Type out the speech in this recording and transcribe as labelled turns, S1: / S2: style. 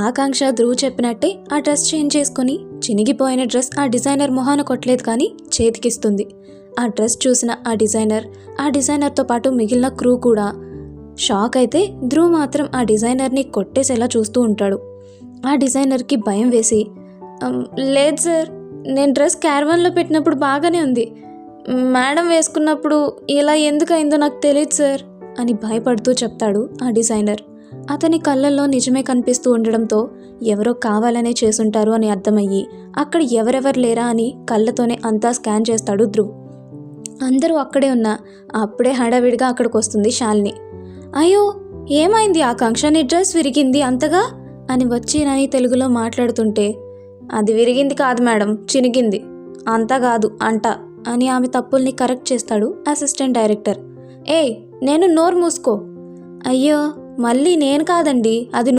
S1: ఆకాంక్ష ధ్రువ్ చెప్పినట్టే ఆ dress change చేసుకుని చినిగిపోయిన డ్రెస్ ఆ డిజైనర్ మొహాన కొట్టలేదు కానీ చేతికిస్తుంది. ఆ డ్రెస్ చూసిన ఆ డిజైనర్తో పాటు మిగిలిన క్రూ కూడా షాక్ అయితే ధ్రువ్ మాత్రం ఆ డిజైనర్ని కొట్టేసేలా చూస్తూ ఉంటాడు. ఆ డిజైనర్కి భయం వేసి, లేదు సార్, నేను డ్రెస్ క్యారవాన్లో పెట్టినప్పుడు బాగానే ఉంది, మేడం వేసుకున్నప్పుడు ఇలా ఎందుకు అయిందో నాకు తెలియదు సార్ అని భయపడుతూ చెప్తాడు ఆ డిజైనర్. అతని కళ్ళల్లో నిజమే కనిపిస్తూ ఉండడంతో ఎవరో కావాలనే చేసుంటారు అని అర్థమయ్యి అక్కడ ఎవరెవరు లేరా అని కళ్ళతోనే అంతా స్కాన్ చేస్తాడు ధ్రువ్. అందరూ అక్కడే ఉన్నా అప్పుడే హడావిడిగా అక్కడికి వస్తుంది శాలిని. అయ్యో ఏమైంది ఆకాంక్ష, నీ డ్రెస్ విరిగింది అంతగా అని వచ్చి నని తెలుగులో మాట్లాడుతుంటే, అది విరిగింది కాదు మేడం, చినిగింది, అంతా కాదు అంట అని ఆమె తప్పుల్ని కరెక్ట్ చేస్తాడు అసిస్టెంట్ డైరెక్టర్. ఏయ్ నేను నోరు మూసుకో. అయ్యో మళ్ళీ నేను కాదండి, అది